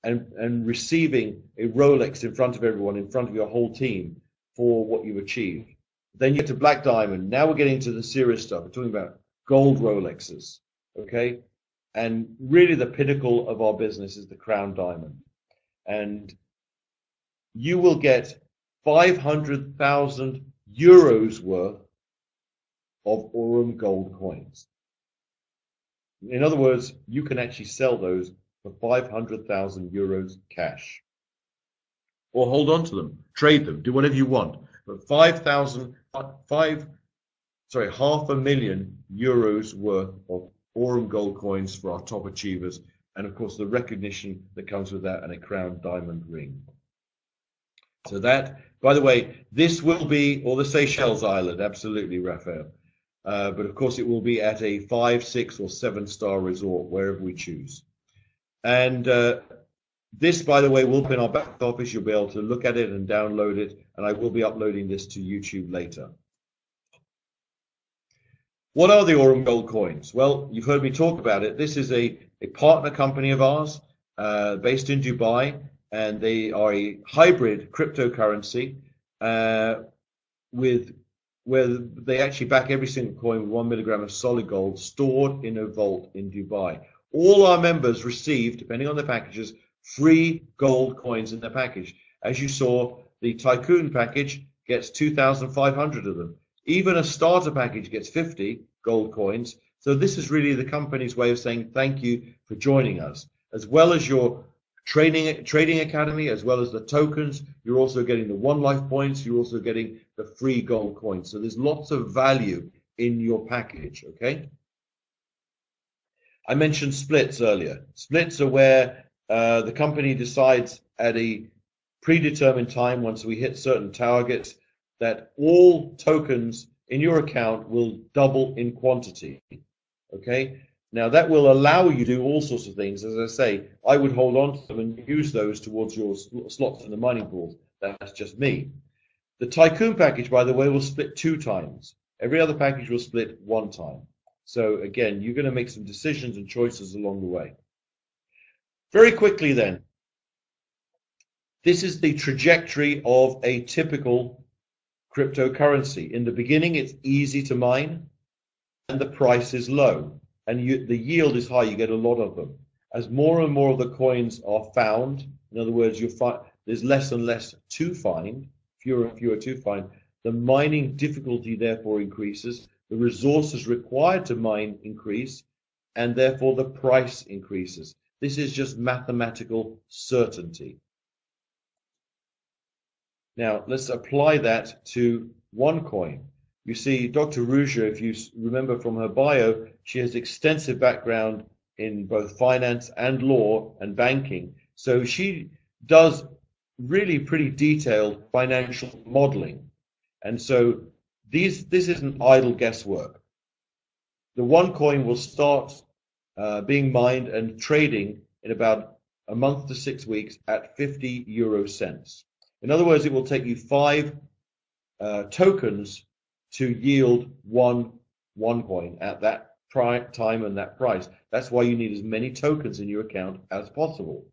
and receiving a Rolex in front of everyone, in front of your whole team for what you've achieved. Then you get to Black Diamond. Now we're getting to the serious stuff. We're talking about gold Rolexes, okay? And really the pinnacle of our business is the Crown Diamond. And you will get 500,000 euros worth of Aurum gold coins. In other words, you can actually sell those for 500,000 euros cash. Or hold on to them, trade them, do whatever you want. But 500,000 euros worth of Aurum gold coins for our top achievers. And of course, the recognition that comes with that and a Crown Diamond ring. So that, by the way, this will be, or the Seychelles Island, absolutely, Raphael. But of course, it will be at a 5, 6, or 7-star resort, wherever we choose. And this, by the way, will be in our back office. You'll be able to look at it and download it. And I will be uploading this to YouTube later. What are the Aurum Gold coins? Well, you've heard me talk about it. This is a partner company of ours based in Dubai. And they are a hybrid cryptocurrency where they actually back every single coin with 1 milligram of solid gold stored in a vault in Dubai. All our members receive, depending on their packages, free gold coins in their package. As you saw, the Tycoon package gets 2,500 of them. Even a starter package gets 50 gold coins. So this is really the company's way of saying thank you for joining us. As well as your trading academy, as well as the tokens, you're also getting the One Life points, you're also getting the free gold coins. So there's lots of value in your package, okay? I mentioned splits earlier. Splits are where the company decides at a predetermined time, once we hit certain targets, that all tokens in your account will double in quantity, okay? Now that will allow you to do all sorts of things. As I say, I would hold on to them and use those towards your slots in the mining pools. That's just me. The Tycoon package, by the way, will split 2 times. Every other package will split 1 time. So again, you're going to make some decisions and choices along the way. Very quickly then, this is the trajectory of a typical cryptocurrency. In the beginning, it's easy to mine and the price is low. And the yield is high, you get a lot of them. As more and more of the coins are found, in other words, there's less and less to find, fewer and fewer to find, the mining difficulty therefore increases, the resources required to mine increase, and therefore the price increases. This is just mathematical certainty. Now, let's apply that to OneCoin. You see, Dr. Ruja, if you remember from her bio, she has extensive background in both finance and law and banking. So she does really pretty detailed financial modeling. And so this isn't idle guesswork. The OneCoin will start being mined and trading in about a month to 6 weeks at 50 euro cents. In other words, it will take you 5 tokens to yield one coin at that time and that price. That's why you need as many tokens in your account as possible.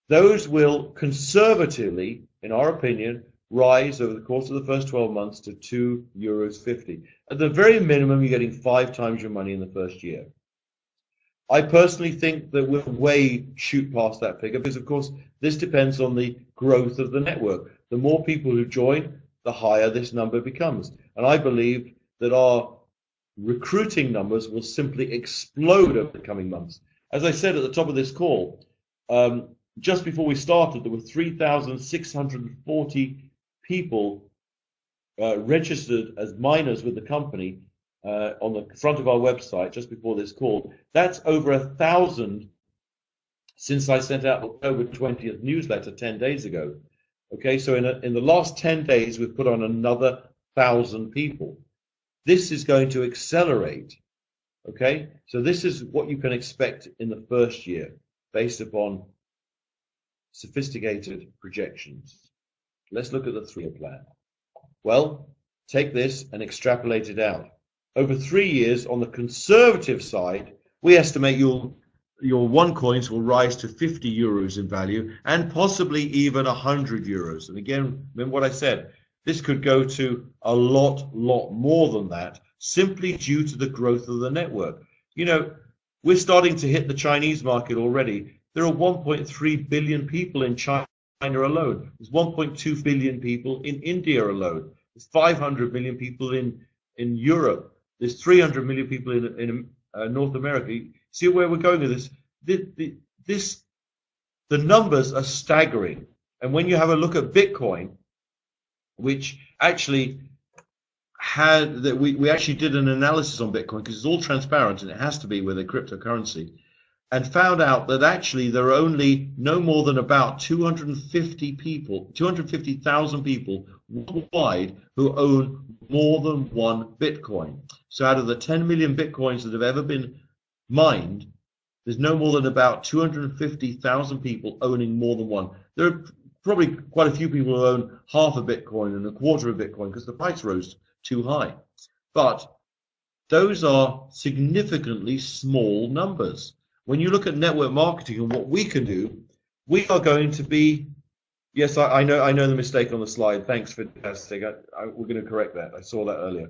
Those will conservatively, in our opinion, rise over the course of the first 12 months to €2.50. At the very minimum, you're getting 5 times your money in the first year. I personally think that we'll way shoot past that figure because, of course, this depends on the growth of the network. The more people who join, the higher this number becomes. And I believe that our recruiting numbers will simply explode over the coming months. As I said at the top of this call, just before we started, there were 3,640 people registered as miners with the company on the front of our website just before this call. That's over 1,000 since I sent out the October 20th newsletter 10 days ago. Okay, so in the last 10 days, we've put on another 1,000 people. This is going to accelerate. Okay, so this is what you can expect in the first year based upon sophisticated projections. Let's look at the 3-year plan. Well, take this and extrapolate it out. Over 3 years, on the conservative side, we estimate you'll your one coins will rise to 50 euros in value and possibly even 100 euros. And again, remember what I said, this could go to a lot more than that, simply due to the growth of the network. You know, we're starting to hit the Chinese market already. There are 1.3 billion people in China alone. There's 1.2 billion people in India alone. There's 500 million people in Europe. There's 300 million people in North America. See where we're going with this? The numbers are staggering. And when you have a look at Bitcoin, which actually had that we actually did an analysis on Bitcoin because it's all transparent and it has to be with a cryptocurrency, and found out that actually there are only no more than about 250,000 people worldwide who own more than one Bitcoin. So out of the 10 million Bitcoins that have ever been mined, there's no more than about 250,000 people owning more than one. There are probably quite a few people who own half a Bitcoin and a quarter of Bitcoin because the price rose too high. But those are significantly small numbers. When you look at network marketing and what we can do, we are going to be, yes, I know the mistake on the slide. Thanks for testing. We're going to correct that. I saw that earlier.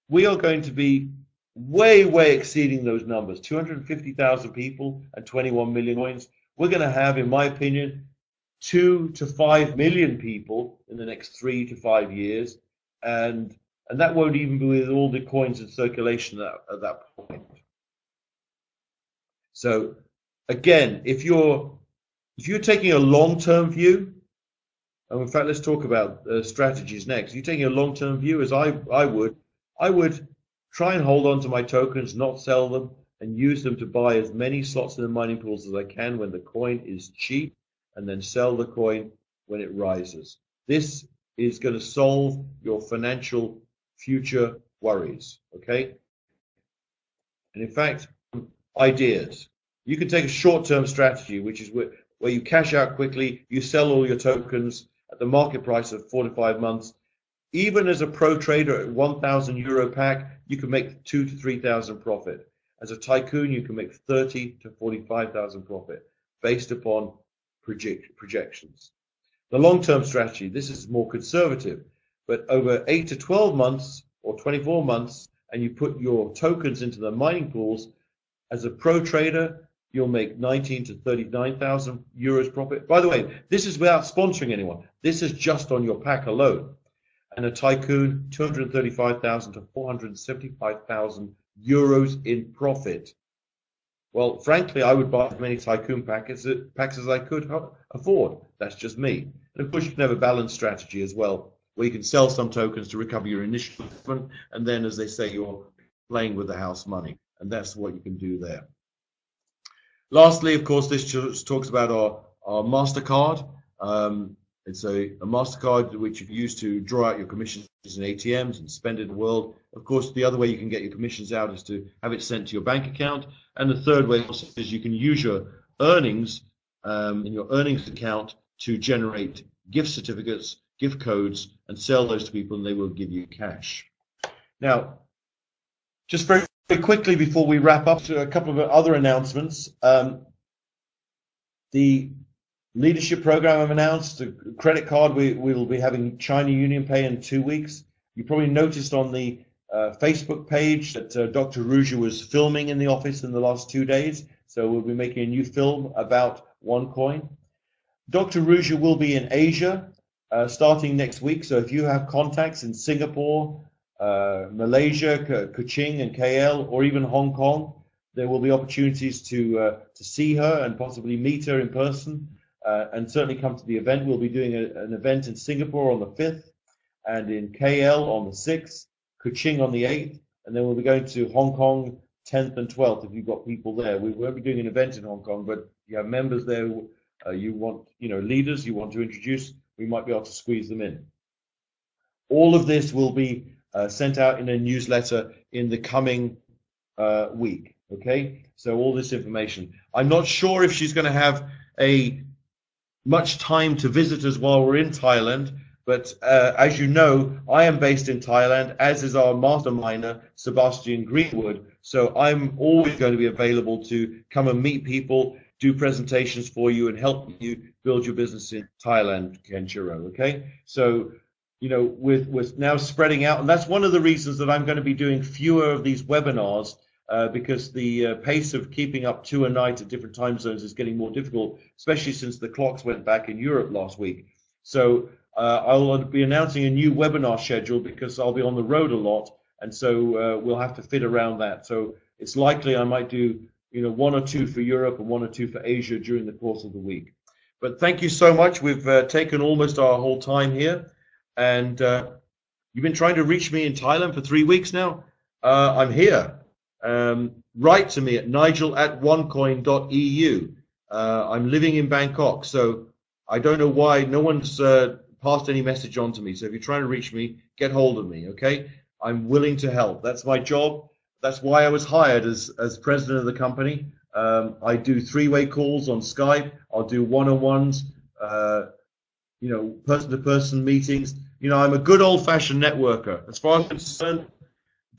We are going to be way exceeding those numbers. 250,000 people and 21 million coins. We're going to have, in my opinion, 2 to 5 million people in the next 3 to 5 years, and that won't even be with all the coins in circulation at that point. So again, if you're taking a long-term view, and in fact, let's talk about strategies next. If you're taking a long-term view, as I would try and hold on to my tokens, not sell them, and use them to buy as many slots in the mining pools as I can when the coin is cheap, and then sell the coin when it rises. This is going to solve your financial future worries, okay? And in fact, ideas. You can take a short-term strategy, which is where you cash out quickly, you sell all your tokens at the market price of 4 to 5 months. Even as a pro trader at 1,000 euro pack, you can make 2 to 3,000 profit. As a tycoon, you can make 30 to 45,000 profit based upon projections. The long-term strategy, this is more conservative, but over 8 to 12 months or 24 months, and you put your tokens into the mining pools, as a pro trader, you'll make 19 to 39,000 euros profit. By the way, this is without sponsoring anyone. This is just on your pack alone. And a tycoon, 235,000 to 475,000 euros in profit. Well, frankly, I would buy as many tycoon packs as I could afford. That's just me. And of course, you can have a balanced strategy as well, where you can sell some tokens to recover your initial investment, and then, as they say, you're playing with the house money. And that's what you can do there. Lastly, of course, this just talks about our MasterCard. It's a MasterCard which you can use to draw out your commissions in ATMs and spend it in the world. Of course, the other way you can get your commissions out is to have it sent to your bank account. And the third way is you can use your earnings in your earnings account to generate gift certificates, gift codes, and sell those to people, and they will give you cash. Now, just very quickly before we wrap up, a couple of other announcements. The leadership program I've announced, the credit card, we will be having China Union Pay in 2 weeks. You probably noticed on the Facebook page that Dr. Ruja was filming in the office in the last 2 days. So we'll be making a new film about OneCoin. Dr. Ruja will be in Asia starting next week. So if you have contacts in Singapore, Malaysia, Kuching and KL, or even Hong Kong, there will be opportunities to see her and possibly meet her in person, and certainly come to the event. We'll be doing an event in Singapore on the 5th, and in KL on the 6th, Kuching on the 8th, and then we'll be going to Hong Kong 10th and 12th if you've got people there. We won't be doing an event in Hong Kong, but if you have members there, you want, leaders you want to introduce, we might be able to squeeze them in. All of this will be sent out in a newsletter in the coming week. Okay, so all this information. I'm not sure if she's going to have much time to visit us while we're in Thailand. But as you know, I am based in Thailand, as is our masterminder, Sebastian Greenwood. So I'm always going to be available to come and meet people, do presentations for you, and help you build your business in Thailand, Kenshiro. Okay? So, you know, with now spreading out, and that's one of the reasons that I'm going to be doing fewer of these webinars, because the pace of keeping up 2 a night at different time zones is getting more difficult, especially since the clocks went back in Europe last week. So I'll be announcing a new webinar schedule because I'll be on the road a lot, and so we'll have to fit around that. So it's likely I might do, you know, 1 or 2 for Europe and 1 or 2 for Asia during the course of the week. But thank you so much. We've taken almost our whole time here, and you've been trying to reach me in Thailand for 3 weeks now. I'm here. Write to me at nigel@onecoin.eu. I'm living in Bangkok, so I don't know why no one's passed any message on to me. So if you're trying to reach me, get hold of me, okay? I'm willing to help. That's my job. That's why I was hired as president of the company. I do 3-way calls on Skype. I'll do one-on-ones, you know, person-to-person meetings. You know, I'm a good old-fashioned networker. As far as I'm concerned,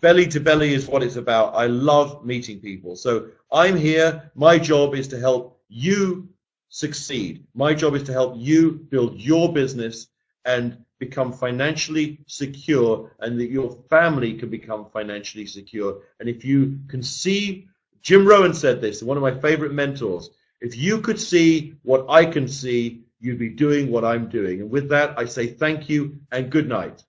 belly to belly is what it's about. I love meeting people. So I'm here. My job is to help you succeed. My job is to help you build your business and become financially secure, and that your family can become financially secure. And if you can see, Jim Rohn said this, one of my favorite mentors, if you could see what I can see, you'd be doing what I'm doing. And with that, I say thank you and good night.